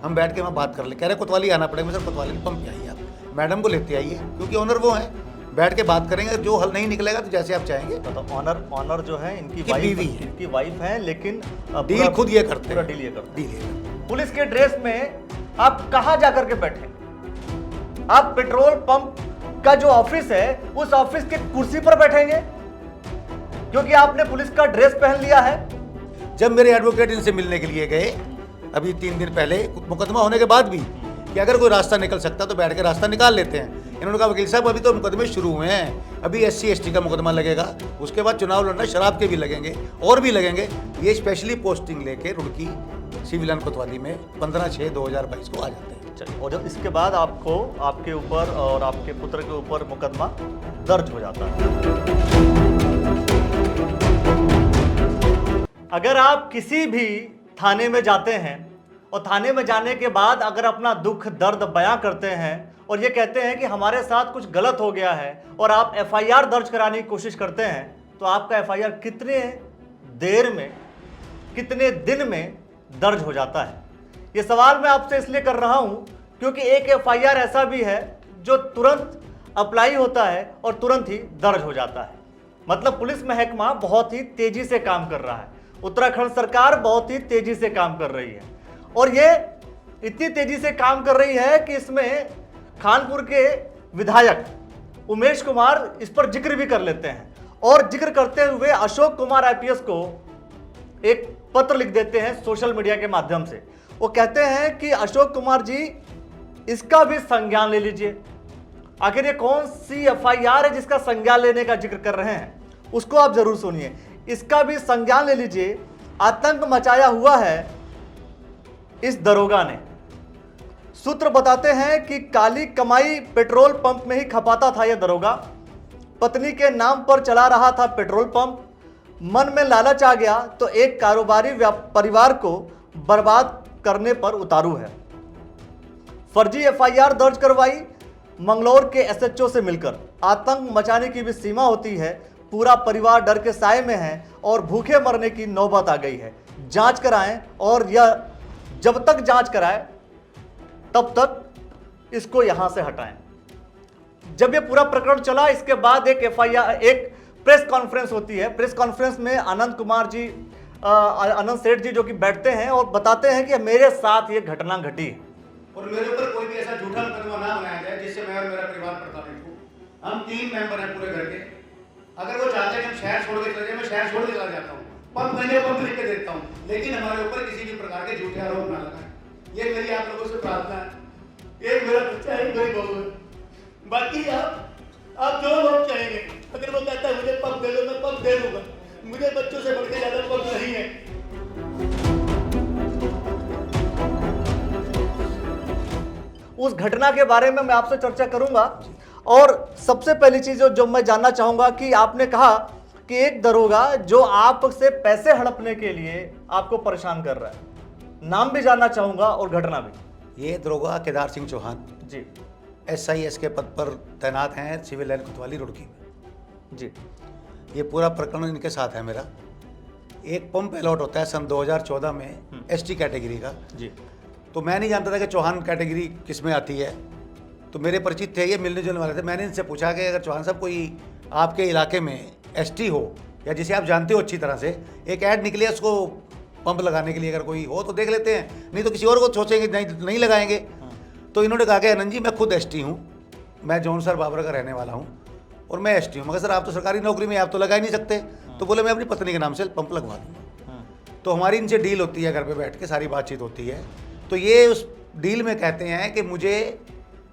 हम बैठ के वहाँ बात कर ले। कह रहे कोतवाली आना पड़ेगा। सर कोतवाली पंप पे आइए, आप मैडम को लेते आइए, क्योंकि ऑनर वो हैं, बैठ के बात करेंगे। जो हल नहीं निकलेगा तो जैसे आप चाहेंगे। तो ऑनर जो है इनकी बीवी वाइफ है, लेकिन डील खुद ये करते हैं। डील ये करते डील हैं। पुलिस के ड्रेस में आप कहाँ जाकर के बैठे? आप पेट्रोल पंप का जो ऑफिस है उस ऑफिस के कुर्सी पर बैठेंगे क्योंकि आपने पुलिस का ड्रेस पहन लिया है। जब मेरे एडवोकेट इनसे मिलने के लिए गए अभी 3 दिन पहले, मुकदमा होने के बाद भी, कि अगर कोई रास्ता निकल सकता तो बैठ के रास्ता निकाल लेते हैं। इन्होंने कहा वकील साहब अभी तो मुकदमे शुरू हुए हैं, अभी SC ST का मुकदमा लगेगा, उसके बाद चुनाव लड़ना, शराब के भी लगेंगे और भी लगेंगे। ये स्पेशली पोस्टिंग लेके रुड़की सिविल लाइन कोतवाली में 15/6/2022 को आ जाते हैं। और जब इसके बाद आपको आपके ऊपर और आपके पुत्र के ऊपर मुकदमा दर्ज हो जाता है। अगर आप किसी भी थाने में जाते हैं और थाने में जाने के बाद अगर अपना दुख दर्द बयां करते हैं और ये कहते हैं कि हमारे साथ कुछ गलत हो गया है और आप FIR दर्ज कराने की कोशिश करते हैं, तो आपका FIR कितने देर में, कितने दिन में दर्ज हो जाता है? ये सवाल मैं आपसे इसलिए कर रहा हूं क्योंकि एक FIR ऐसा भी है जो तुरंत अप्लाई होता है और तुरंत ही दर्ज हो जाता है। मतलब पुलिस महकमा बहुत ही तेजी से काम कर रहा है, उत्तराखंड सरकार बहुत ही तेजी से काम कर रही है और ये इतनी तेजी से काम कर रही है कि इसमें खानपुर के विधायक उमेश कुमार इस पर जिक्र भी कर लेते हैं और जिक्र करते हुए अशोक कुमार IPS को एक पत्र लिख देते हैं सोशल मीडिया के माध्यम से। वो कहते हैं कि अशोक कुमार जी, इसका भी संज्ञान ले लीजिए। आखिर ये कौन सी FIR है जिसका संज्ञान लेने का जिक्र कर रहे हैं, उसको आप जरूर सुनिए। इसका भी संज्ञान ले लीजिए। आतंक मचाया हुआ है इस दरोगा ने। सूत्र बताते हैं कि काली कमाई पेट्रोल पंप में ही खपाता था यह दरोगा। पत्नी के नाम पर चला रहा था पेट्रोल पंप। मन में लालच आ गया तो एक कारोबारी परिवार को बर्बाद करने पर उतारू है। फर्जी FIR दर्ज करवाई मंगलौर के SHO से मिलकर। आतंक मचाने की भी सीमा होती है। पूरा परिवार डर के साए में है और भूखे मरने की नौबत आ गई है। जांच कराएं और यह जब तक जांच कराए तब तक इसको यहां से हटाएं। जब यह पूरा प्रकरण चला, इसके बाद एक प्रेस कॉन्फ्रेंस होती है। प्रेस कॉन्फ्रेंस में आनंद सेठ जी जो कि बैठते हैं और बताते हैं कि मेरे साथ ये घटना घटी और मेरे ऊपर कोई भी ऐसा झूठा मुकदमा ना बनाया जाए जिससे मैं और मेरा परिवार प्रताड़ित हो। हम 3 मेंबर हैं पूरे घर के। अगर वो चाहते हैं कि हम शहर छोड़ के चले जाए, मैं शहर छोड़ के चला जाता हूँ, पंप लिख के देता हूँ, लेकिन हमारे ऊपर किसी भी प्रकार के झूठे आरोप ना लगाएं। ये मेरी आप लोगों से प्रार्थना है। एक मेरा बच्चा है, कोई बहू है, बाकी आप जो लोग चाहेंगे। अगर वो कहता है मुझे पंप दे दो, मैं पंप दे दूंगा। मुझे बच्चों से बढ़ के ज्यादा पंप नहीं है। उस घटना के बारे में मैं आपसे चर्चा करूंगा और सबसे पहली चीज जो मैं जानना चाहूंगा कि आपने कहा कि एक दरोगा जो आपसे पैसे हड़पने के लिए आपको परेशान कर रहा है। नाम भी जानना चाहूंगा और घटना भी। ये दरोगा केदार सिंह चौहान जी SIS के पद पर तैनात हैं सिविल लाइन कोतवाली रुड़की में। जी ये पूरा प्रकरण इनके साथ है मेरा। एक पंप अलॉट होता है सन 2014 में ST कैटेगरी का। जी तो मैं नहीं जानता था कि चौहान कैटेगरी किस में आती है, तो मेरे परिचित थे, ये मिलने जुलने वाले थे। मैंने इनसे पूछा कि अगर चौहान साहब कोई आपके इलाके में ST हो या जिसे आप जानते हो अच्छी तरह से, एक ऐड निकली है उसको पंप लगाने के लिए, अगर कोई हो तो देख लेते हैं, नहीं तो किसी और को सोचेंगे, नहीं लगाएंगे। तो इन्होंने कहा कि आनंद जी मैं खुद ST हूँ, मैं जौनसर बाबरा का रहने वाला हूँ और मैं ST हूँ। मगर सर आप तो सरकारी नौकरी में, आप तो लगा ही नहीं सकते। तो बोले मैं अपनी पत्नी के नाम से पंप लगवा दूँगा। तो हमारी इनसे डील होती है, घर पे बैठ के सारी बातचीत होती है। तो ये उस डील में कहते हैं कि मुझे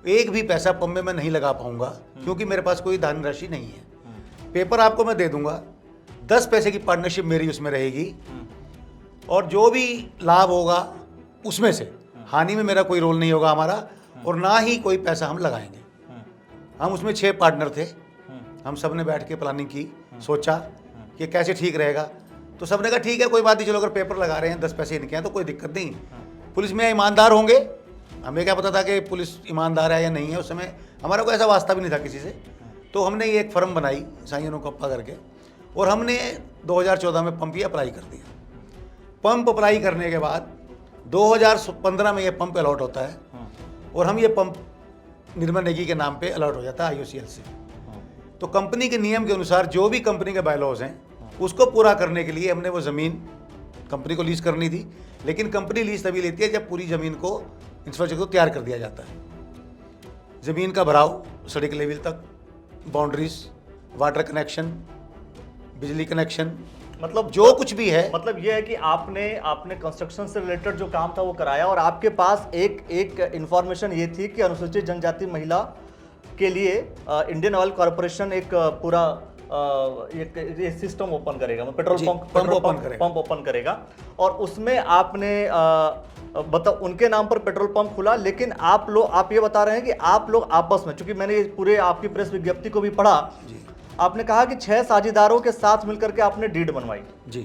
एक भी पैसा पंप में मैं नहीं लगा पाऊंगा क्योंकि मेरे पास कोई धनराशि नहीं है। पेपर आपको मैं दे दूंगा, 10 पैसे की पार्टनरशिप मेरी उसमें रहेगी और जो भी लाभ होगा उसमें से हानि में मेरा कोई रोल नहीं होगा हमारा, और ना ही कोई पैसा हम लगाएंगे। हम उसमें 6 पार्टनर थे। हम सब ने बैठ के प्लानिंग की, सोचा कि कैसे ठीक रहेगा। तो सब ने कहा ठीक है कोई बात नहीं, चलो अगर पेपर लगा रहे हैं 10 पैसे इनके हैं तो कोई दिक्कत नहीं। पुलिस में ईमानदार होंगे, हमें क्या पता था कि पुलिस ईमानदार है या नहीं है। उस समय हमारा कोई ऐसा वास्ता भी नहीं था किसी से। तो हमने ये एक फर्म बनाई साइनो कप्पा करके और हमने 2014 में पंप ही अप्लाई कर दिया। पंप अप्लाई करने के बाद 2015 में ये पंप अलॉट होता है और हम ये पंप निर्मल नेगी के नाम पे अलॉट हो जाता है IOCL से। तो कंपनी के नियम के अनुसार जो भी कंपनी के बायलॉज हैं उसको पूरा करने के लिए हमने वो ज़मीन कंपनी को लीज करनी थी, लेकिन कंपनी लीज तभी लेती है जब पूरी ज़मीन को इंफ्रास्ट्रक्चर को तैयार कर दिया जाता है। ज़मीन का भराव सड़क लेवल तक, बाउंड्रीज, वाटर कनेक्शन, बिजली कनेक्शन, मतलब जो कुछ भी है। मतलब ये है कि आपने कंस्ट्रक्शन से रिलेटेड जो काम था वो कराया, और आपके पास एक इंफॉर्मेशन ये थी कि अनुसूचित जनजाति महिला के लिए इंडियन ऑयल कॉर्पोरेशन एक पूरा एक सिस्टम ओपन करेगा, पेट्रोल पंप ओपन करेगा, और उसमें आपने मतलब उनके नाम पर पेट्रोल पंप खुला। लेकिन आप ये बता रहे हैं कि आप लोग आपस में, चूंकि मैंने पूरे आपकी प्रेस विज्ञप्ति को भी पढ़ा, आपने कहा कि 6 साझेदारों के साथ मिलकर के आपने डीड बनवाई जी।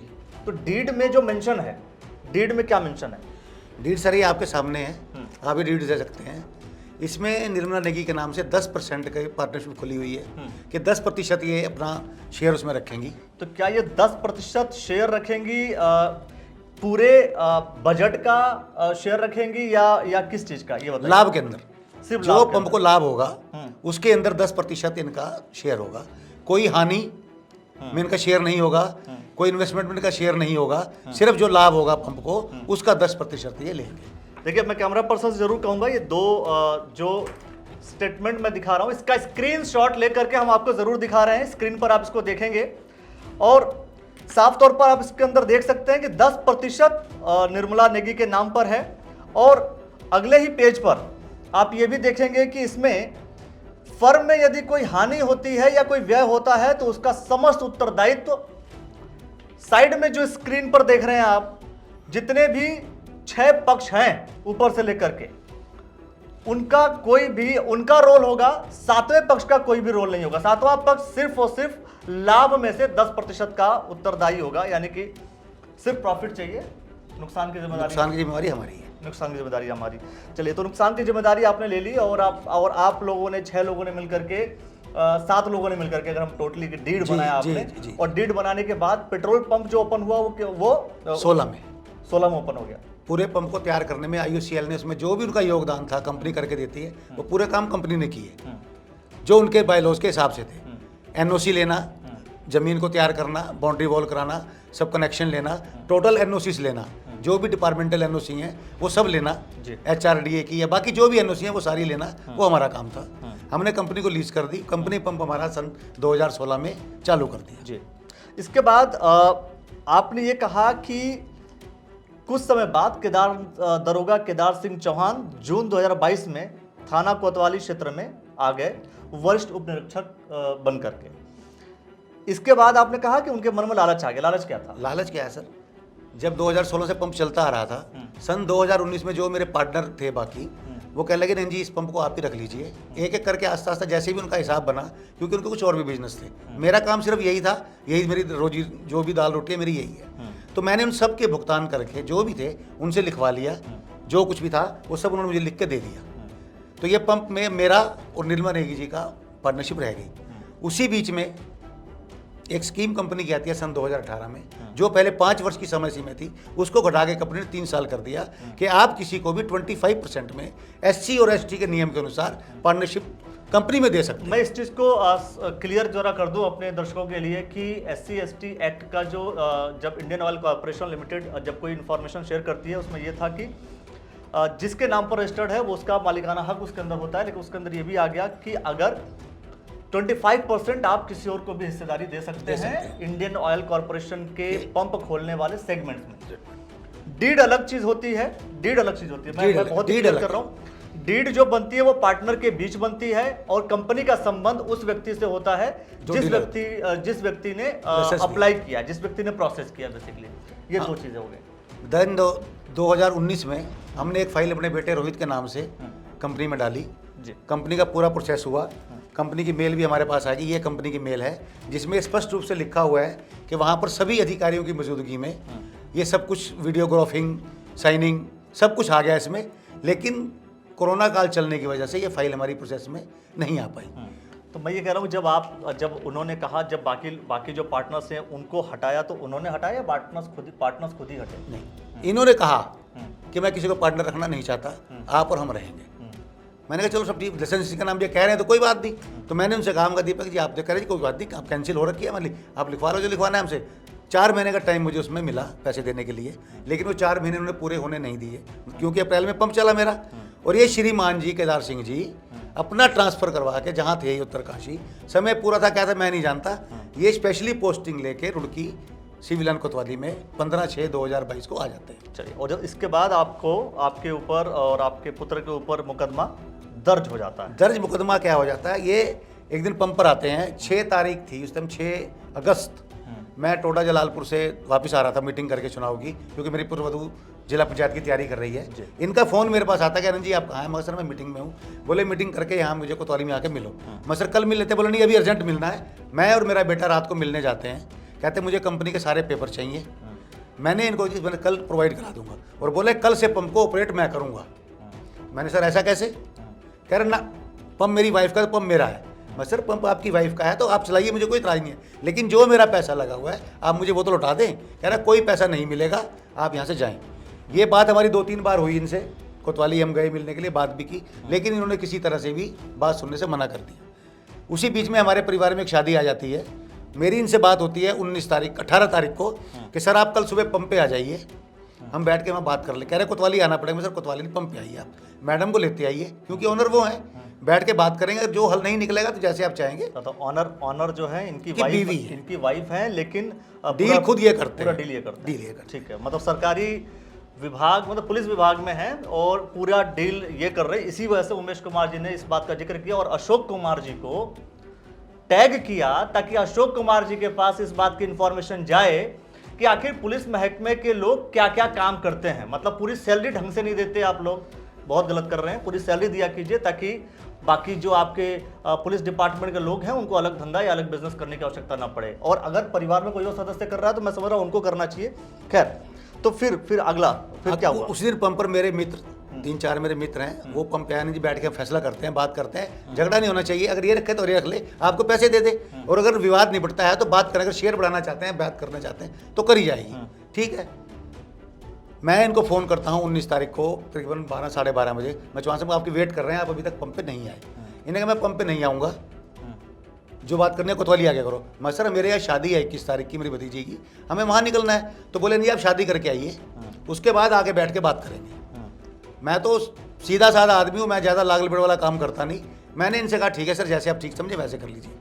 तो डीड में जो मेंशन है, डीड में क्या मेंशन है? डीड सर ये आपके सामने है, आप ये डीड दे सकते हैं। इसमें निर्मला नेगी के नाम से 10% की पार्टनरशिप खुली हुई है कि 10% ये अपना शेयर उसमें रखेंगी। तो क्या ये 10% शेयर रखेंगी, पूरे बजट का शेयर रखेंगी या किस चीज का, ये बताइए। लाभ के अंदर, सिर्फ जो लाभ के पंप को लाभ होगा उसके अंदर 10% इनका शेयर होगा। कोई हानि में इनका शेयर नहीं होगा, कोई इन्वेस्टमेंट में इनका शेयर नहीं होगा, सिर्फ जो लाभ होगा पंप को उसका 10% ये लेंगे। देखिए, मैं कैमरा पर्सन से जरूर कहूंगा, ये दो जो स्टेटमेंट मैं दिखा रहा हूं इसका स्क्रीनशॉट लेकर के हम आपको जरूर दिखा रहे हैं। स्क्रीन पर आप इसको देखेंगे और साफ तौर पर आप इसके अंदर देख सकते हैं कि 10% निर्मला नेगी के नाम पर है। और अगले ही पेज पर आप ये भी देखेंगे कि इसमें फर्म में यदि कोई हानि होती है या कोई व्यय होता है तो उसका समस्त उत्तरदायित्व, साइड में जो स्क्रीन पर देख रहे हैं आप, जितने भी 6 पक्ष हैं ऊपर से लेकर के, उनका कोई भी उनका रोल होगा, 7वें पक्ष का कोई भी रोल नहीं होगा। 7वां पक्ष सिर्फ और सिर्फ लाभ में से 10% का उत्तरदायी होगा, यानी कि सिर्फ प्रॉफिट चाहिए, नुकसान की जिम्मेदारी हमारी है। नुकसान की जिम्मेदारी हमारी। चलिए, तो नुकसान की जिम्मेदारी आपने ले ली और आप लोगों ने 6 लोगों ने मिलकर के 7 लोगों ने मिलकर के, अगर हम टोटली डीड बनाया आपने, और डीड बनाने के बाद पेट्रोल पंप जो ओपन हुआ वो 16 में ओपन हो गया। पूरे पंप को तैयार करने में IOCL ने उसमें जो भी उनका योगदान था कंपनी करके देती है, वो पूरे काम कंपनी ने किए जो उनके बायलॉज के हिसाब से थे। NOC लेना, जमीन को तैयार करना, बाउंड्री वॉल कराना, सब कनेक्शन लेना, टोटल NOCs लेना, जो भी डिपार्टमेंटल NOC हैं वो सब लेना, HRDA की या बाकी जो भी NOC हैं वो सारी लेना, वो हमारा काम था। हमने कंपनी को लीज कर दी, कंपनी पंप हमारा सन 2016 में चालू कर दिया जी। इसके बाद आपने ये कहा कि कुछ समय बाद दरोगा केदार सिंह चौहान जून 2022 में थाना कोतवाली क्षेत्र में आ गए वरिष्ठ उप निरीक्षक बन करके। इसके बाद आपने कहा कि उनके मन में लालच आ गया। लालच क्या था? लालच क्या है सर, जब 2016 से पंप चलता आ रहा था, सन 2019 में जो मेरे पार्टनर थे बाकी, वो कहने लगे नहीं जी इस पंप को आप ही रख लीजिए। एक एक करके आस्ता आस्ता जैसे भी उनका हिसाब बना, क्योंकि उनको कुछ और भी बिजनेस थे, मेरा काम सिर्फ यही था, यही मेरी रोजी जो भी दाल रोटी है मेरी यही है। तो मैंने उन सब के भुगतान करके जो भी थे उनसे लिखवा लिया, जो कुछ भी था वो सब उन्होंने मुझे लिख के दे दिया। तो ये पंप में मेरा और निर्मला नेगी जी का पार्टनरशिप रह गई। उसी बीच में एक स्कीम कंपनी की आती है सन 2018 में, जो पहले 5 वर्ष की समय सीमा थी, उसको घटा के कंपनी ने 3 साल कर दिया कि आप किसी को भी 25% में SC और ST के नियम के अनुसार पार्टनरशिप कंपनी में दे सकते हैं। मैं इस चीज़ को क्लियर जरा कर दूं अपने दर्शकों के लिए कि SC ST एक्ट का जो जब इंडियन ऑयल कॉर्पोरेशन लिमिटेड जब कोई इन्फॉर्मेशन शेयर करती है, उसमें यह था कि जिसके नाम पर रजिस्टर्ड है वो उसका मालिकाना हक उसके अंदर होता है, लेकिन उसके अंदर ये भी आ गया कि अगर 25% आप किसी और को भी हिस्सेदारी दे सकते हैं इंडियन ऑयल कॉर्पोरेशन के पंप खोलने वाले सेगमेंट में। डीड अलग चीज होती है, डीड अलग चीज होती है। मैं बहुत क्लियर कर रहा हूँ, डीड जो बनती है वो पार्टनर के बीच बनती है और कंपनी का संबंध उस व्यक्ति से होता है जिस व्यक्ति ने अप्लाई किया, जिस व्यक्ति ने प्रोसेस किया। बेसिकली ये 2 चीजें हो गई। देन 2019 में हमने एक फाइल अपने बेटे रोहित के नाम से कंपनी में डाली। कंपनी का पूरा प्रोसेस हुआ, कंपनी की मेल भी हमारे पास आएगी, ये कंपनी की मेल है जिसमें स्पष्ट रूप से लिखा हुआ है कि वहाँ पर सभी अधिकारियों की मौजूदगी में ये सब कुछ वीडियोग्राफिंग, साइनिंग सब कुछ आ गया इसमें। लेकिन कोरोना काल चलने की वजह से ये फाइल हमारी प्रोसेस में नहीं आ पाई। तो मैं ये कह रहा हूँ जब उन्होंने कहा, जब बाकी जो पार्टनर्स हैं उनको हटाया, तो उन्होंने हटाया या पार्टनर्स खुद ही हटे? नहीं, इन्होंने कहा कि मैं किसी को पार्टनर रखना नहीं चाहता, आप और हम रहेंगे। मैंने कहा चलो सब ठीक, लाइसेंस का नाम ये कह रहे हैं तो कोई बात नहीं। तो मैंने उनसे कहा दीपक जी आप तो कह रहे जी कोई बात नहीं, आप कैंसिल हो रखी है हमारी, आप लिखवा लो जो लिखवाना है हमसे। 4 महीने का टाइम मुझे उसमें मिला पैसे देने के लिए, लेकिन वो 4 महीने उन्होंने पूरे होने नहीं दिए, क्योंकि अप्रैल में पंप चला मेरा। और ये श्रीमान जी केदार सिंह जी अपना ट्रांसफ़र करवा के जहाँ थे उत्तरकाशी, समय पूरा था, क्या था मैं नहीं जानता, ये स्पेशली पोस्टिंग लेके रुड़की सिविलियन कोतवाली में 15/6/2022 को आ जाते हैं। चलिए, और जब इसके बाद आपके ऊपर और आपके पुत्र के ऊपर मुकदमा दर्ज हो जाता है। दर्ज मुकदमा क्या हो जाता है, ये एक दिन पंप पर आते हैं, 6 तारीख थी उस टाइम, 6 अगस्त। मैं टोडा जलालपुर से वापस आ रहा था मीटिंग करके चुनाव की, क्योंकि मेरी पुत्रवधू जिला पंचायत की तैयारी कर रही है। इनका फ़ोन मेरे पास आता है कि अरुण जी आप कहाँ हैं? मगर सर मैं मीटिंग में हूँ। बोले मीटिंग करके यहाँ मुझे कोतवाली में आके मिलो। मैं सर कल मिल लेते, बोले नहीं अभी अर्जेंट मिलना है। मैं और मेरा बेटा रात को मिलने जाते हैं, कहते मुझे कंपनी के सारे पेपर चाहिए। मैंने इनको मैंने कल प्रोवाइड करा दूंगा, और बोले कल से पंप को ऑपरेट मैं करूँगा। मैंने सर ऐसा कैसे? कह रहे ना पंप मेरी वाइफ का, तो पंप मेरा है। मैं सर पंप आपकी वाइफ का है तो आप चलाइए, मुझे कोई इतराज़ नहीं है, लेकिन जो मेरा पैसा लगा हुआ है आप मुझे वो तो लौटा दें। कह रहा कोई पैसा नहीं मिलेगा, आप यहाँ से जाएँ। ये बात हमारी 2-3 बार हुई इनसे, कोतवाली हम गए मिलने के लिए, बात भी की, लेकिन इन्होंने किसी तरह से भी बात सुनने से मना कर दिया। उसी बीच में हमारे परिवार में एक शादी आ जाती है। मेरी इनसे बात होती है 18 तारीख को कि सर आप कल सुबह पंप पे आ जाइए, हम बैठ के वहाँ बात कर ले। कह रहे कोतवाली आना पड़ेगा। सर कोतवाली नहीं, पंप पे आइए, आप मैडम को लेते आइए, क्योंकि ऑनर वो हैं, बैठ के बात करेंगे, जो हल नहीं निकलेगा तो जैसे आप चाहेंगे। तो ऑनर जो है इनकी वाइफ है, लेकिन डील खुद ये करते हैं, डील ये करते हैं। ठीक है, मतलब सरकारी विभाग, मतलब पुलिस विभाग में है और पूरा डील ये कर रहे हैं। इसी वजह से उमेश कुमार जी ने इस बात का जिक्र किया और अशोक कुमार जी को टैग किया, ताकि अशोक कुमार जी के पास इस बात की इंफॉर्मेशन जाए कि आखिर पुलिस महकमे के लोग क्या क्या काम करते हैं। मतलब पूरी सैलरी ढंग से नहीं देते, आप लोग बहुत गलत कर रहे हैं, पूरी सैलरी दिया कीजिए, ताकि बाकी जो आपके पुलिस डिपार्टमेंट के लोग हैं उनको अलग धंधा या अलग बिजनेस करने की आवश्यकता ना पड़े। और अगर परिवार में कोई और सदस्य कर रहा है तो मैं समझ रहा हूँ उनको करना चाहिए। खैर, तो फिर अगला क्या हुआ? उसी दिन पंप पर मेरे मित्र 3-4 मेरे मित्र हैं, वो पंप पे आने जी बैठ के फैसला करते हैं, बात करते हैं। झगड़ा नहीं होना चाहिए, अगर ये रखे तो ये रख ले, आपको पैसे दे दे, और अगर विवाद निपटता है तो बात करें, अगर शेयर बढ़ाना चाहते हैं, बात करना चाहते हैं तो करी जाएगी। ठीक है, मैं इनको फ़ोन करता हूँ 19 तारीख को तकरीबन 12-12:30 बजे। मैं चौहान साहब आपकी वेट कर रहे हैं, आप अभी तक पंप पे नहीं आए। इन्हें कहा मैं पंप पे नहीं आऊँगा, जो बात करनी है कोतवाली आगे करो। मैं सर मेरे यहाँ शादी है 21 तारीख की मेरी भतीजी की, हमें वहाँ निकलना है। तो बोले नहीं आप शादी करके आइए, उसके बाद आके बैठ के बात करेंगे। मैं तो सीधा साधा आदमी हूँ, मैं ज़्यादा लाग लपेट वाला काम करता नहीं। मैंने इनसे कहा ठीक है सर, जैसे आप ठीक समझे वैसे कर लीजिए।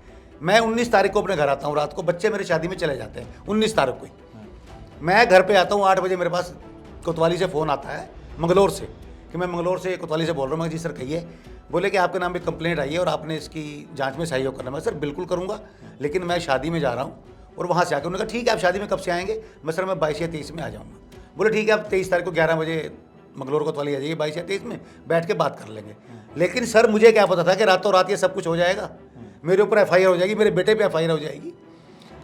मैं 19 तारीख को अपने घर आता हूँ रात को, बच्चे मेरे शादी में चले जाते हैं 19 तारीख को ही। मैं घर पे आता हूँ 8 बजे, मेरे पास कोतवाली से फ़ोन आता है मंगलौर से, कि मैं मंगलौर से कोतवाली से बोल रहा हूँ। मैं जी सर कहिए। बोले कि आपके नाम पे कंप्लेंट आई है और आपने इसकी जांच में सहयोग करना। मैं सर बिल्कुल करूँगा, लेकिन मैं शादी में जा रहा हूँ और वहाँ से आकर उन्होंने कहा ठीक है आप शादी में कब से आएंगे? मैं सर मैं 22 या 23 में आ जाऊँगा। बोले ठीक है आप 23 तारीख को 11 बजे मंगलौर कोतवाली आ जाइए, 22 या 23 में बैठ के बात कर लेंगे। लेकिन सर मुझे क्या पता था कि रातों रात ये सब कुछ हो जाएगा, मेरे ऊपर FIR हो जाएगी, मेरे बेटे पे FIR हो जाएगी।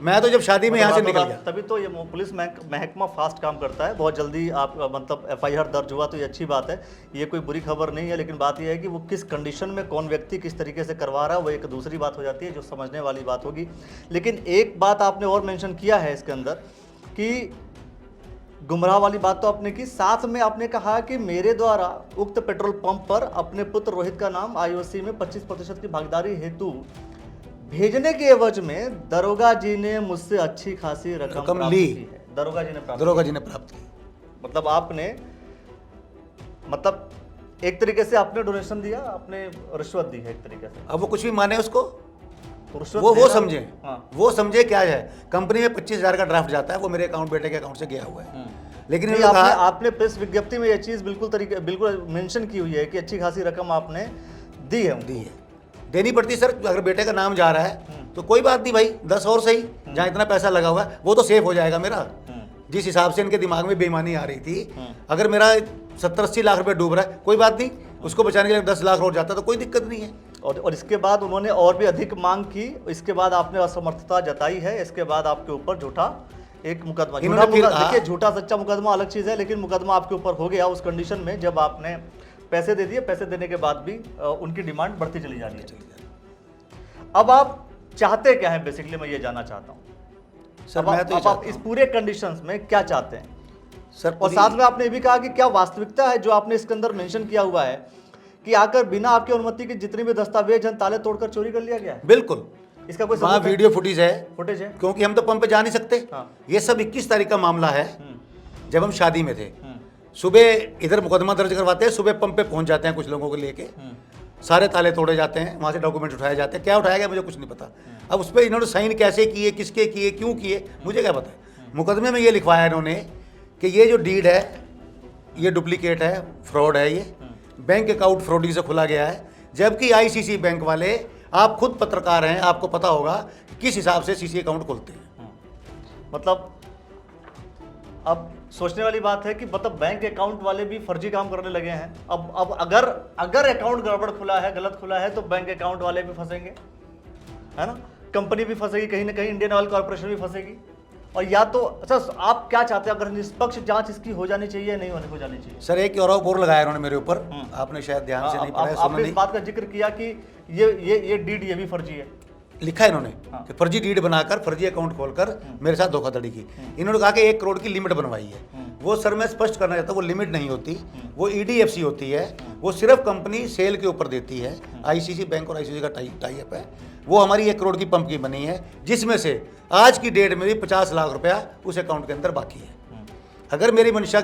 मैं तो जब शादी में यहाँ से निकल गया। तभी तो ये पुलिस महकमा फास्ट काम करता है, बहुत जल्दी आप मतलब FIR दर्ज हुआ तो ये अच्छी बात है, ये कोई बुरी खबर नहीं है। लेकिन बात यह है कि वो किस कंडीशन में कौन व्यक्ति किस तरीके से करवा रहा है, वो एक दूसरी बात हो जाती है जो समझने वाली बात होगी। लेकिन एक बात आपने और मेंशन किया है इसके अंदर कि गुमराह वाली बात तो आपने की, साथ में आपने कहा कि मेरे द्वारा उक्त पेट्रोल पंप पर अपने पुत्र रोहित का नाम IOC में 25% की भागीदारी हेतु भेजने के एवज में दरोगा जी ने मुझसे अच्छी खासी रकम ली है। दरोगा जी ने प्राप्त की। मतलब आपने एक तरीके से आपने डोनेशन दिया, आपने रिश्वत दी है एक तरीके से। अब वो कुछ भी माने उसको, वो समझे। हाँ। वो समझे क्या है, कंपनी में 25,000 का ड्राफ्ट जाता है, वो मेरे अकाउंट बेटे के अकाउंट से गया हुआ है। लेकिन आपने प्रेस विज्ञप्ति में ये चीज बिल्कुल मेंशन की हुई है कि अच्छी खासी रकम आपने दी है। देनी पड़ती सर, अगर बेटे का नाम जा रहा है तो कोई बात नहीं भाई, 10 और सही, जहाँ इतना पैसा लगा हुआ है वो तो सेफ हो जाएगा मेरा। जिस हिसाब से इनके दिमाग में बेईमानी आ रही थी, अगर मेरा 70-80 लाख रुपए डूब रहा है कोई बात नहीं, उसको बचाने के लिए 10 लाख और जाता तो कोई दिक्कत नहीं है। और इसके बाद उन्होंने और भी अधिक मांग की, इसके बाद आपने असमर्थता जताई है, इसके बाद आपके ऊपर झूठा एक मुकदमा, देखिए झूठा सच्चा मुकदमा अलग चीज़ है, लेकिन मुकदमा आपके ऊपर हो गया उस कंडीशन में जब आपने पैसे दे दिए। पैसे देने के बाद भी उनकी डिमांड बढ़ती चली जा रही है। अब आप चाहते क्या है, बेसिकली मैं ये जानना चाहता हूँ। सर मैं तो अब आप इस पूरे कंडीशंस में क्या चाहते हैं? सर और साथ में आपने ये भी कहा कि क्या वास्तविकता है जो आपने इसके अंदर मेंशन किया हुआ है कि आकर बिना आपकी अनुमति के जितनी भी दस्तावेज हैं ताले तोड़कर चोरी कर लिया गया है? बिल्कुल, इसका कोई वहाँ सबूत है? वीडियो फुटेज है, फुटेज है? क्योंकि हम तो पंप पे जा नहीं सकते। हाँ। ये सब 21 तारीख का मामला है, जब हम शादी में थे। हम्म, सुबह इधर मुकदमा दर्ज करवाते हैं, सुबह पंप पे पहुंच जाते हैं कुछ लोगों को लेके, सारे ताले तोड़े जाते हैं, वहाँ से डॉक्यूमेंट उठाए जाते हैं। क्या उठाया गया मुझे कुछ नहीं पता। अब उस पर इन्होंने साइन कैसे किए, किसके किए, क्यों किए, मुझे क्या पता है। मुकदमे में ये लिखवाया इन्होंने कि ये जो डीड है ये डुप्लीकेट है, फ्रॉड है, ये बैंक अकाउंट फ्रॉडी से खुला गया है। जबकि आईसीसी बैंक वाले, आप खुद पत्रकार हैं, आपको पता होगा कि किस हिसाब से सीसी अकाउंट खोलते हैं। मतलब अब सोचने वाली बात है कि मतलब बैंक अकाउंट वाले भी फर्जी काम करने लगे हैं। अब अगर अकाउंट गड़बड़ खुला है, गलत खुला है, तो बैंक अकाउंट वाले भी फंसेंगे, है ना, कंपनी भी फंसेगी, कहीं ना कहीं इंडियन ऑयल कॉर्पोरेशन भी फंसेगी। और या तो अच्छा, आप क्या चाहते हैं, अगर निष्पक्ष जांच इसकी हो जानी चाहिए या नहीं हो जानी चाहिए? सर एक और बोर लगाया उन्होंने मेरे ऊपर, आपने शायद ध्यान से नहीं पढ़ा है, सुना आपने इस नहीं। बात का जिक्र किया कि ये डीड ये भी फर्जी है। लिखा है इन्होंने कि फर्जी डीड बनाकर फर्जी अकाउंट खोलकर मेरे साथ धोखाधड़ी की। इन्होंने कहा कि 1 करोड़ की लिमिट बनवाई है। वो सर मैं स्पष्ट करना चाहता हूँ, वो लिमिट नहीं होती, वो ईडीएफसी होती है। वो सिर्फ कंपनी सेल के ऊपर देती है। आईसीसी बैंक और आईसीसी का टाई अप है। वो हमारी 1 करोड़ की पंप की बनी है, जिसमें से आज की डेट में भी 50 लाख रुपया उस अकाउंट के अंदर बाकी है। अगर मेरी मंशा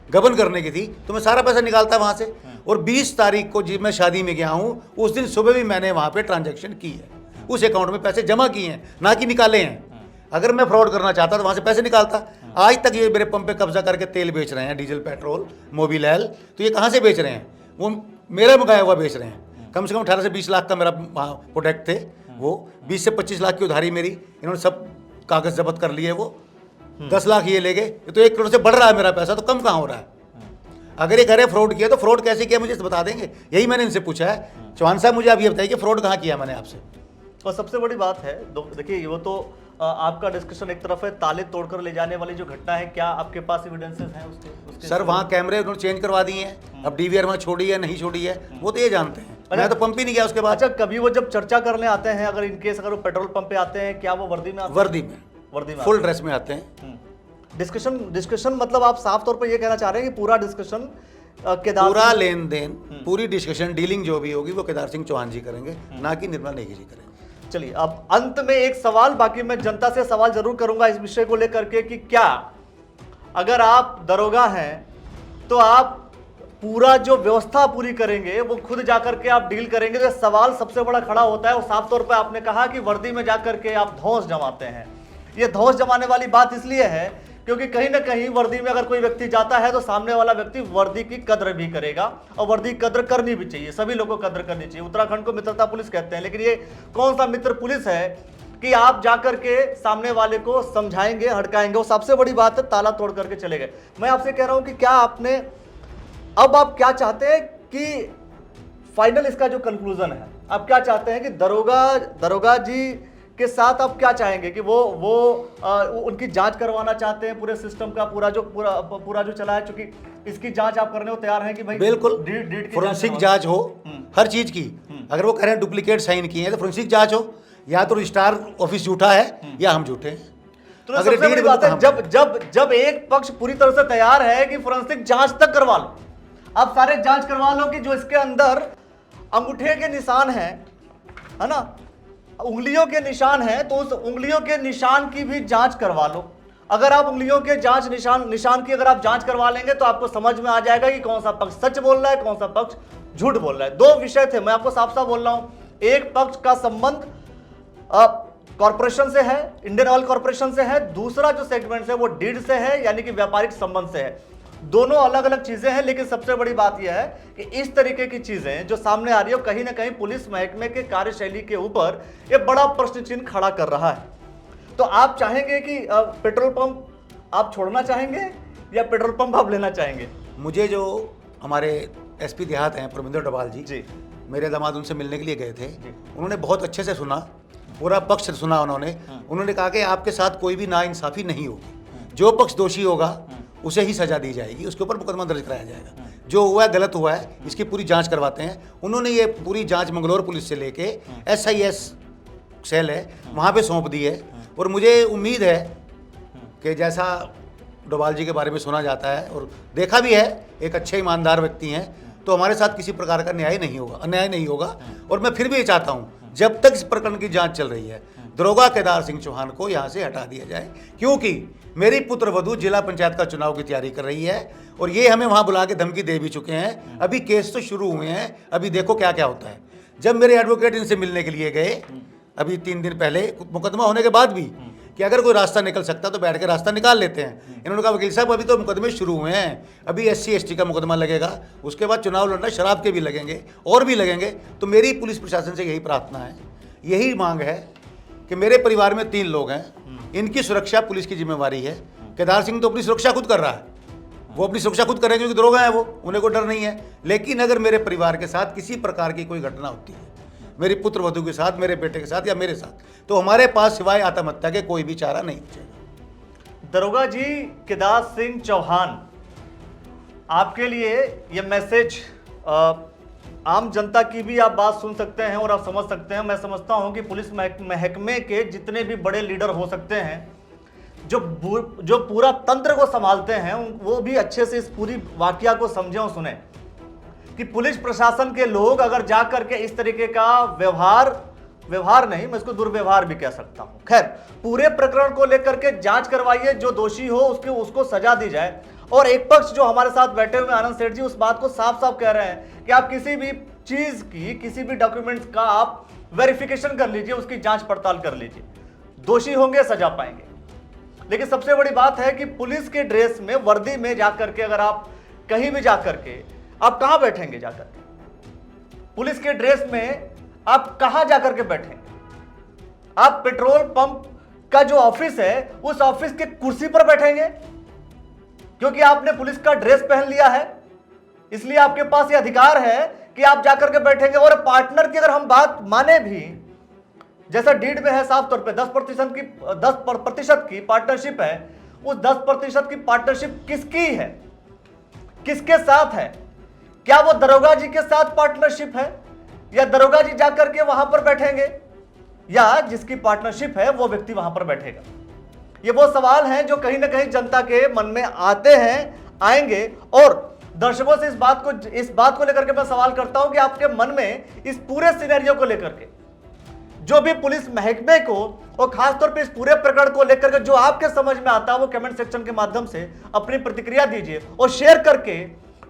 गबन करने की थी तो मैं सारा पैसा निकालता वहाँ से। और 20 तारीख को जब मैं शादी में गया हूँ, उस दिन सुबह भी मैंने वहाँ पे ट्रांजैक्शन की है, उस अकाउंट में पैसे जमा किए हैं, ना कि निकाले हैं। अगर मैं फ्रॉड करना चाहता तो वहाँ से पैसे निकालता। आज तक ये मेरे पंप पे कब्जा करके तेल बेच रहे हैं, डीजल, पेट्रोल, मोबिल, तो ये कहाँ से बेच रहे हैं? वो मेरा मंगाया हुआ बेच रहे हैं। कम से कम 18 से 20 लाख का मेरा वहाँ प्रोडक्ट थे, वो 20 से 25 लाख की उधारी मेरी, इन्होंने सब कागज जब्त कर लिए। वो 10 लाख ये ले गए। तो 1 करोड़ से बढ़ रहा है मेरा पैसा, तो कम कहाँ हो रहा है? अगर ये कह रहे फ्रॉड किया तो फ्रॉड कैसे किया मुझे बता देंगे। यही मैंने इनसे पूछा है, चौहान साहब मुझे आप ये बताइए कि फ्रॉड कहाँ किया मैंने आपसे। और सबसे बड़ी बात है, देखिए वो तो आपका डिस्कशन एक तरफ है, ताले तोड़कर ले जाने वाली जो घटना है, क्या आपके पास एविडेंसेस हैं उसके? सर वहाँ कैमरे उन्होंने चेंज करवा दिए हैं। अब डीवीआर वहाँ छोड़ी है नहीं छोड़ी है वो तो ये जानते हैं। मैं तो पंप ही नहीं गया उसके बाद। अच्छा, कभी वो जब चर्चा करने आते हैं, अगर इनकेस अगर वो पेट्रोल पंप पे आते हैं, क्या वो वर्दी में आते हैं? वर्दी में फुल ड्रेस में आते हैं। डिस्कशन मतलब आप साफ तौर पर ये कहना चाह रहे हैं कि पूरा डिस्कशन पूरा लेन देन, पूरी डिस्कशन, डीलिंग जो भी होगी वो केदार सिंह चौहान जी करेंगे, ना कि निर्मला नेगी जी करेंगे। चलिए, अब अंत में एक सवाल, बाकी मैं जनता से सवाल जरूर करूंगा इस विषय को लेकर के कि क्या अगर आप दरोगा हैं तो आप पूरा जो व्यवस्था पूरी करेंगे वो खुद जाकर के आप डील करेंगे? तो सवाल सबसे बड़ा खड़ा होता है। और साफ तौर पे आपने कहा कि वर्दी में जाकर के आप धौंस जमाते हैं। ये धौंस जमाने वाली बात इसलिए है क्योंकि कहीं ना कहीं वर्दी में अगर कोई व्यक्ति जाता है तो सामने वाला व्यक्ति वर्दी की कद्र भी करेगा, और वर्दी की कद्र करनी भी चाहिए, सभी लोगों को कद्र करनी चाहिए। उत्तराखंड को मित्रता पुलिस कहते हैं, लेकिन ये कौन सा मित्र पुलिस है कि आप जाकर के सामने वाले को समझाएंगे, हड़काएंगे? वो सबसे बड़ी बात है, ताला तोड़ करके चले गए। मैं आपसे कह रहा हूं कि क्या आपने, अब आप क्या चाहते हैं कि फाइनल इसका जो कंक्लूजन है, आप क्या चाहते हैं कि दरोगा जी के साथ आप क्या चाहेंगे कि वो उनकी जांच करवाना चाहते हैं पूरे सिस्टम का, पूरा जो चला है, क्योंकि इसकी जांच आप करने को तैयार हैं कि भाई बिल्कुल फोरेंसिक जांच हो हर चीज की। अगर वो कह रहे हैं डुप्लीकेट साइन किए हैं तो फोरेंसिक जांच हो, या तो रजिस्ट्रार ऑफिस झूठा है या हम झूठे हैं। तो सबसे बड़ी बात है, जब एक पक्ष पूरी तरह से तैयार है कि फोरेंसिक जांच तक करवा लो, आप सारे जांच करवा लो कि जो इसके अंदर अंगूठे के निशान है ना, उंगलियों के निशान है, तो उस उंगलियों के निशान की भी जांच करवा लो। अगर आप उंगलियों के निशान की अगर आप जांच करवा लेंगे तो आपको समझ में आ जाएगा कि कौन सा पक्ष सच बोल रहा है, कौन सा पक्ष झूठ बोल रहा है। 2 विषय थे, मैं आपको साफ साफ बोल रहा हूं। एक पक्ष का संबंध कॉर्पोरेशन से है, इंडियन ऑयल कॉर्पोरेशन से है, दूसरा जो सेगमेंट है वो डीड से है, यानी कि व्यापारिक संबंध से है। दोनों अलग अलग चीजें हैं, लेकिन सबसे बड़ी बात यह है कि इस तरीके की चीजें जो सामने आ रही है, कहीं ना कहीं पुलिस महकमे के कार्यशैली के ऊपर यह बड़ा प्रश्न चिन्ह खड़ा कर रहा है। तो आप चाहेंगे कि पेट्रोल पंप आप छोड़ना चाहेंगे या पेट्रोल पंप आप लेना चाहेंगे? मुझे जो हमारे एसपी देहात हैं प्रविंदर डोभाल जी, मेरे दामाद उनसे मिलने के लिए गए थे। उन्होंने बहुत अच्छे से सुना, पूरा पक्ष सुना। उन्होंने कहा कि आपके साथ कोई भी नाइंसाफी नहीं होगी, जो पक्ष दोषी होगा उसे ही सजा दी जाएगी, उसके ऊपर मुकदमा दर्ज कराया जाएगा। जो हुआ है गलत हुआ है, इसकी पूरी जांच करवाते हैं। उन्होंने ये पूरी जांच मंगलौर पुलिस से लेके SIS सेल है वहाँ पे सौंप दी है। और मुझे उम्मीद है कि जैसा डोभाल जी के बारे में सुना जाता है और देखा भी है, एक अच्छे ईमानदार व्यक्ति हैं, तो हमारे साथ किसी प्रकार का अन्याय नहीं होगा। और मैं फिर भी ये चाहता हूँ, जब तक इस प्रकरण की जांच चल रही है, दरोगा केदार सिंह चौहान को यहाँ से हटा दिया जाए, क्योंकि मेरी पुत्र वधू जिला पंचायत का चुनाव की तैयारी कर रही है और ये हमें वहाँ बुला के धमकी दे भी चुके हैं। अभी केस तो शुरू हुए हैं, अभी देखो क्या क्या होता है। जब मेरे एडवोकेट इनसे मिलने के लिए गए अभी 3 दिन पहले, मुकदमा होने के बाद भी, कि अगर कोई रास्ता निकल सकता तो बैठ के रास्ता निकाल लेते हैं। इन्होंने कहा वकील साहब अभी तो मुकदमे शुरू हुए हैं, अभी SC ST का मुकदमा लगेगा, उसके बाद चुनाव लड़ना, शराब के भी लगेंगे और भी लगेंगे। तो मेरी पुलिस प्रशासन से यही प्रार्थना है, यही मांग है कि मेरे परिवार में 3 लोग हैं, इनकी सुरक्षा पुलिस की जिम्मेवारी है। केदार सिंह तो अपनी सुरक्षा खुद कर रहा है, वो अपनी सुरक्षा खुद कर रहे हैं क्योंकि दरोगा है वो, उन्हें कोई डर नहीं है। लेकिन अगर मेरे परिवार के साथ किसी प्रकार की कोई घटना होती है, मेरी पुत्र वधू के साथ, मेरे बेटे के साथ या मेरे साथ, तो हमारे पास सिवाय आत्महत्या के कोई भी चारा नहीं बचेगा। दरोगा जी केदार सिंह चौहान, आपके लिए ये मैसेज आम जनता की भी आप बात सुन सकते हैं और आप समझ सकते हैं। मैं समझता हूं कि पुलिस महकमे के जितने भी बड़े लीडर हो सकते हैं, जो पूरा तंत्र को संभालते हैं, वो भी अच्छे से इस पूरी वाकया को समझें और सुने कि पुलिस प्रशासन के लोग अगर जा करके इस तरीके का व्यवहार नहीं, मैं इसको दुर्व्यवहार भी कह सकता हूं। खैर, पूरे प्रकरण को लेकर के जांच करवाइए, जो दोषी हो उसको सजा दी जाए। और एक पक्ष जो हमारे साथ बैठे हुए आनंद सेठ जी उस बात को साफ साफ कह रहे हैं कि आप किसी भी चीज की, किसी भी डॉक्यूमेंट्स का आप वेरिफिकेशन कर लीजिए, उसकी जांच पड़ताल कर लीजिए, दोषी होंगे सजा पाएंगे। लेकिन सबसे बड़ी बात है कि पुलिस के ड्रेस में, वर्दी में जाकर के अगर आप कहीं भी जाकर के, आप कहां बैठेंगे जाकर के? पुलिस के ड्रेस में आप कहां जाकर के बैठेंगे? आप पेट्रोल पंप का जो ऑफिस है, उस ऑफिस के कुर्सी पर बैठेंगे क्योंकि आपने पुलिस का ड्रेस पहन लिया है, इसलिए आपके पास ये अधिकार है कि आप जाकर के बैठेंगे। और पार्टनर की अगर हम बात माने भी, जैसा डीड में है साफ तौर पे 10% की पार्टनरशिप है, उस 10% की पार्टनरशिप किसकी है, किसके साथ है? क्या वो दरोगा जी के साथ पार्टनरशिप है, या दरोगा जी जाकर के वहां पर बैठेंगे, या जिसकी पार्टनरशिप है वो व्यक्ति वहां पर बैठेगा? ये वो सवाल हैं जो कहीं ना कहीं जनता के मन में आते हैं, आएंगे। और दर्शकों से इस बात को लेकर के मैं सवाल करता हूं कि आपके मन में इस पूरे सिनेरियो को लेकर के, जो भी पुलिस महकमे को और खासतौर पे इस पूरे प्रकरण को लेकर के जो आपके समझ में आता है, वो कमेंट सेक्शन के माध्यम से अपनी प्रतिक्रिया दीजिए और शेयर करके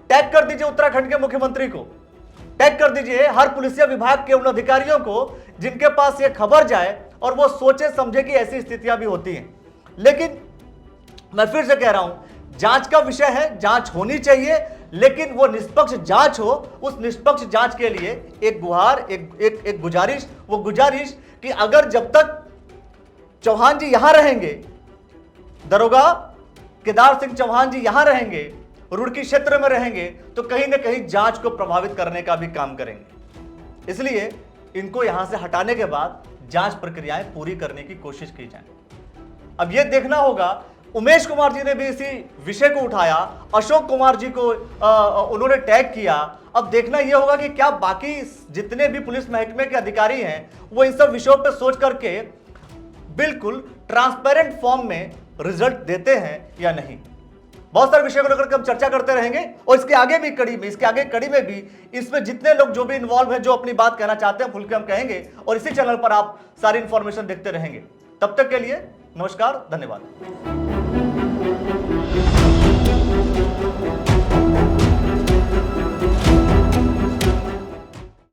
टैग कर दीजिए उत्तराखंड के मुख्यमंत्री को, टैग कर दीजिए हर पुलिसिया विभाग के उन अधिकारियों को जिनके पास ये खबर जाए और वो सोचे समझे कि ऐसी स्थितियां भी होती हैं। लेकिन मैं फिर से कह रहा हूं, जांच का विषय है, जांच होनी चाहिए, लेकिन वो निष्पक्ष जांच हो। उस निष्पक्ष जांच के लिए एक गुहार, एक गुजारिश कि अगर जब तक चौहान जी यहां रहेंगे, दरोगा केदार सिंह चौहान जी यहां रहेंगे, रुड़की क्षेत्र में रहेंगे, तो कहीं ना कहीं जांच को प्रभावित करने का भी काम करेंगे। इसलिए इनको यहां से हटाने के बाद जांच प्रक्रियाएं पूरी करने की कोशिश की जाए। अब यह देखना होगा, उमेश कुमार जी ने भी इसी विषय को उठाया, अशोक कुमार जी को उन्होंने टैग किया। अब देखना यह होगा कि क्या बाकी जितने भी पुलिस महकमे के अधिकारी हैं वो इन सब विषयों पर सोच करके बिल्कुल ट्रांसपेरेंट फॉर्म में रिजल्ट देते हैं या नहीं। बहुत सारे विषयों को लेकर हम चर्चा करते रहेंगे और इसके आगे कड़ी में भी इसमें जितने लोग जो भी इन्वॉल्व हैं, जो अपनी बात कहना चाहते हैं, खुल के हम कहेंगे और इसी चैनल पर आप सारी इंफॉर्मेशन देखते रहेंगे। तब तक के लिए नमस्कार, धन्यवाद।